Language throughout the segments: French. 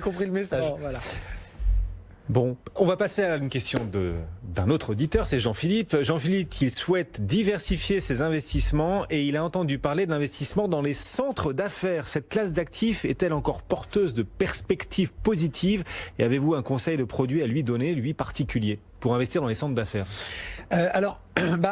compris le message. Oh, voilà. Bon, on va passer à une question d'un autre auditeur, c'est Jean-Philippe. Jean-Philippe, il souhaite diversifier ses investissements et il a entendu parler de l'investissement dans les centres d'affaires. Cette classe d'actifs est-elle encore porteuse de perspectives positives? Et avez-vous un conseil de produit à lui donner, lui particulier, pour investir dans les centres d'affaires?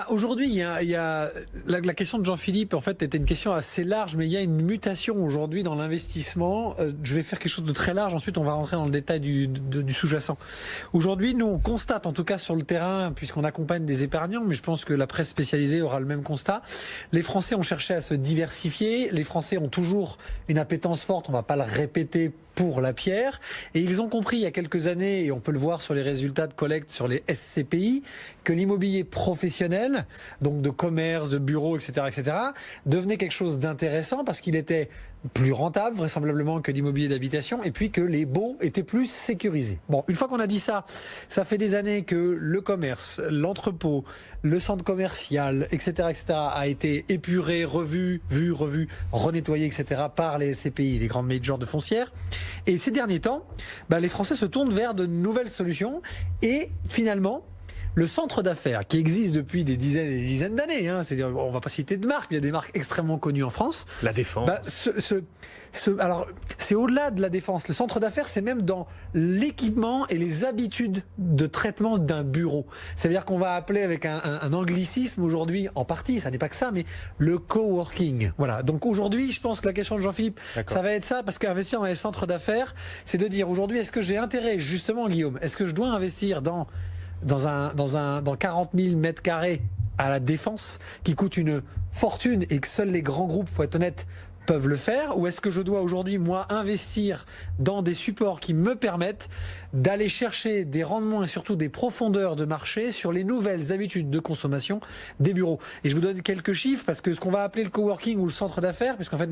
Aujourd'hui, il y a la question de Jean-Philippe, en fait, était une question assez large, mais il y a une mutation aujourd'hui dans l'investissement. Je vais faire quelque chose de très large, ensuite on va rentrer dans le détail du sous-jacent. Aujourd'hui, nous, on constate, en tout cas sur le terrain, puisqu'on accompagne des épargnants, mais je pense que la presse spécialisée aura le même constat, les Français ont cherché à se diversifier, les Français ont toujours une appétence forte, on ne va pas le répéter, pour la pierre, et ils ont compris il y a quelques années, et on peut le voir sur les résultats de collecte sur les SCPI, que l'immobilier professionnel, donc de commerce, de bureaux, etc., devenait quelque chose d'intéressant parce qu'il était plus rentable vraisemblablement que l'immobilier d'habitation, et puis que les baux étaient plus sécurisés. Bon, une fois qu'on a dit ça, ça fait des années que le commerce, l'entrepôt, le centre commercial, etc., a été épuré, revu, renettoyé, etc., par les SCPI, les grandes majors de foncières. Et ces derniers temps, les Français se tournent vers de nouvelles solutions, et finalement, le centre d'affaires qui existe depuis des dizaines et des dizaines d'années, c'est-à-dire, on va pas citer de marques, mais il y a des marques extrêmement connues en France. La Défense. Alors, c'est au-delà de la défense. Le centre d'affaires, c'est même dans l'équipement et les habitudes de traitement d'un bureau. C'est-à-dire qu'on va appeler avec un anglicisme aujourd'hui, en partie, ça n'est pas que ça, mais le coworking. Voilà. Donc aujourd'hui, je pense que la question de Jean-Philippe, ça va être ça, parce qu'investir dans les centres d'affaires, c'est de dire aujourd'hui, est-ce que j'ai intérêt, justement, Guillaume, est-ce que je dois investir dans 40 000 mètres carrés à la Défense, qui coûte une fortune et que seuls les grands groupes, faut être honnête, peuvent le faire, ou est-ce que je dois aujourd'hui, moi, investir dans des supports qui me permettent d'aller chercher des rendements et surtout des profondeurs de marché sur les nouvelles habitudes de consommation des bureaux? Et je vous donne quelques chiffres, parce que ce qu'on va appeler le coworking ou le centre d'affaires, puisqu'en fait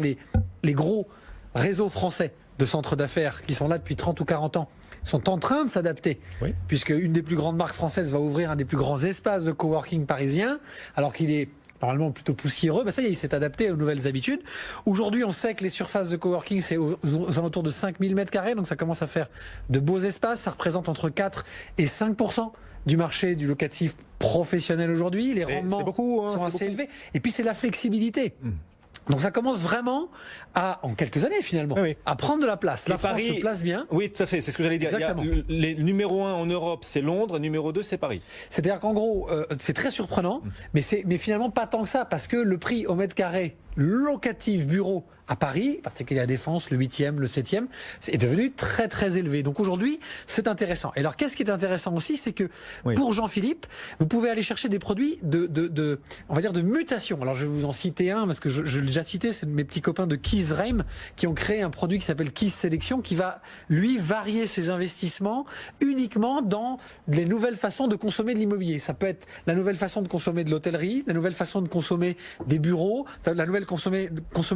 les gros réseaux français de centres d'affaires qui sont là depuis 30 ou 40 ans sont en train de s'adapter, puisque une des plus grandes marques françaises va ouvrir un des plus grands espaces de coworking parisien, alors qu'il est normalement plutôt poussiéreux. Ça y est, il s'est adapté aux nouvelles habitudes. Aujourd'hui, on sait que les surfaces de coworking, c'est aux alentours de 5 000 mètres carrés, donc ça commence à faire de beaux espaces. Ça représente entre 4 et 5% du marché du locatif professionnel aujourd'hui. Les rendements sont assez élevés. Et puis, c'est la flexibilité. Donc ça commence vraiment en quelques années finalement, à prendre de la place. La France se place bien. Oui, tout à fait, c'est ce que j'allais dire. Exactement. Les numéro 1 en Europe, c'est Londres, numéro 2, c'est Paris. C'est-à-dire qu'en gros, c'est très surprenant, mais finalement pas tant que ça, parce que le prix au mètre carré locatif bureau à Paris, en particulier à Défense, le 8e, le 7e, est devenu très très élevé. Donc aujourd'hui, c'est intéressant. Et alors, qu'est-ce qui est intéressant aussi, c'est que pour Jean-Philippe, vous pouvez aller chercher des produits on va dire de mutation. Alors je vais vous en citer un, parce que je l'ai déjà cité, c'est mes petits copains de Keys Reim qui ont créé un produit qui s'appelle Keys Sélection, qui va, lui, varier ses investissements uniquement dans les nouvelles façons de consommer de l'immobilier. Ça peut être la nouvelle façon de consommer de l'hôtellerie, la nouvelle façon de consommer des bureaux, la nouvelle consommer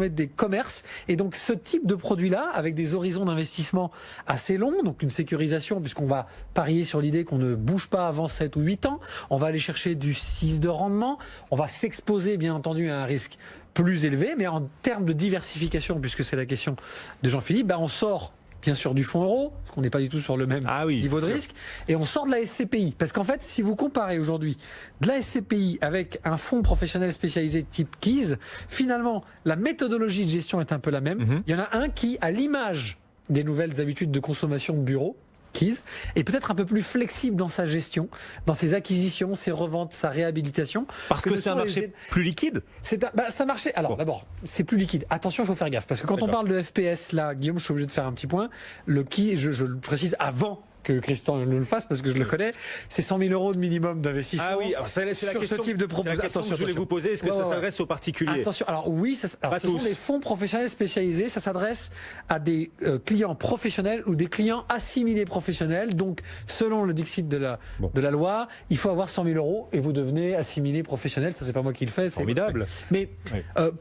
des commerces. Et donc ce type de produit-là, avec des horizons d'investissement assez longs, donc une sécurisation, puisqu'on va parier sur l'idée qu'on ne bouge pas avant 7 ou 8 ans, on va aller chercher du 6 de rendement, on va s'exposer bien entendu à un risque plus élevé, mais en termes de diversification, puisque c'est la question de Jean-Philippe, on sort bien sûr du fonds euro, parce qu'on n'est pas du tout sur le même niveau de risque, et on sort de la SCPI. Parce qu'en fait, si vous comparez aujourd'hui de la SCPI avec un fonds professionnel spécialisé type Keys, finalement, la méthodologie de gestion est un peu la même. Il y en a un qui, à l'image des nouvelles habitudes de consommation de bureaux, Keys, est peut-être un peu plus flexible dans sa gestion, dans ses acquisitions, ses reventes, sa réhabilitation. Parce que c'est un marché plus liquide. C'est un marché. Alors d'abord, c'est plus liquide. Attention, il faut faire gaffe, parce que quand on parle de FPS, là, Guillaume, je suis obligé de faire un petit point. Le Keys, je le précise avant que Christian le fasse, parce que je le connais, c'est 100 000 euros de minimum d'investissement. Ah oui, c'est ce type de proposition que je voulais vous poser. Est-ce que ça s'adresse aux particuliers? Attention, alors oui, ce sont des fonds professionnels spécialisés. Ça s'adresse à des clients professionnels ou des clients assimilés professionnels. Donc, selon le dixit de la loi, il faut avoir 100 000 euros et vous devenez assimilé professionnel. Ça, c'est pas moi qui le fais. C'est formidable. Mais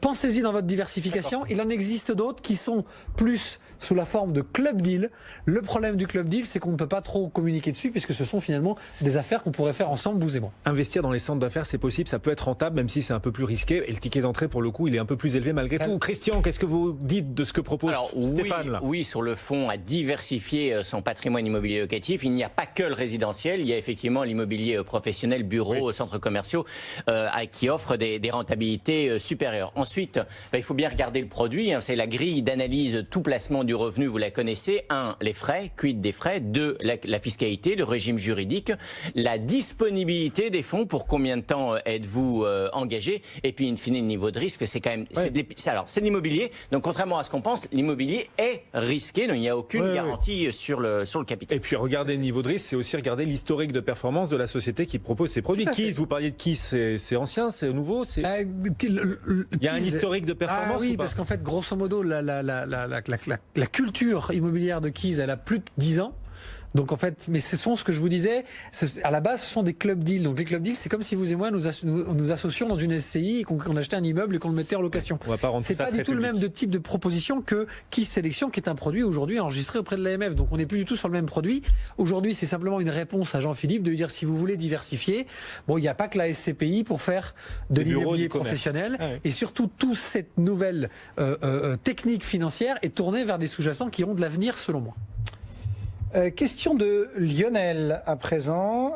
pensez-y dans votre diversification. Il en existe d'autres qui sont plus sous la forme de club deal. Le problème du club deal, c'est qu'on ne peut pas trop communiquer dessus puisque ce sont finalement des affaires qu'on pourrait faire ensemble, vous et moi. Investir dans les centres d'affaires, c'est possible, ça peut être rentable, même si c'est un peu plus risqué. Et le ticket d'entrée, pour le coup, il est un peu plus élevé malgré tout. Christian, qu'est-ce que vous dites de ce que propose Stéphane là? Oui, sur le fond, à diversifier son patrimoine immobilier locatif, il n'y a pas que le résidentiel, il y a effectivement l'immobilier professionnel, bureaux, centres commerciaux, qui offrent des rentabilités supérieures. Ensuite, il faut bien regarder le produit. C'est la grille d'analyse tout placement du revenu, vous la connaissez. 1, les frais, quid des frais. 2, la fiscalité, le régime juridique, la disponibilité des fonds, pour combien de temps êtes-vous engagé, et puis in fine le niveau de risque, c'est quand même c'est l'immobilier. Donc contrairement à ce qu'on pense, l'immobilier est risqué, donc il n'y a aucune garantie sur le capital. Et puis regarder le niveau de risque, c'est aussi regarder l'historique de performance de la société qui propose ces produits. Keys, vous parliez de Keys, c'est ancien, c'est nouveau, il y a un historique de performance. Oui, parce qu'en fait, grosso modo, la culture immobilière de Keys, elle a plus de 10 ans. Donc en fait, mais ce sont ce que je vous disais, à la base ce sont des club deals. Donc les club deals, c'est comme si vous et moi nous associons dans une SCI et qu'on achetait un immeuble et qu'on le mettait en location. On va pas rendre ça c'est pas du tout le même type de proposition que Keys Sélection, qui est un produit aujourd'hui enregistré auprès de l'AMF. Donc on n'est plus du tout sur le même produit. Aujourd'hui, c'est simplement une réponse à Jean-Philippe de lui dire, si vous voulez diversifier, bon, il n'y a pas que la SCPI pour faire de l'immobilier professionnel. Et surtout, toute cette nouvelle technique financière est tournée vers des sous-jacents qui ont de l'avenir, selon moi. Question de Lionel à présent.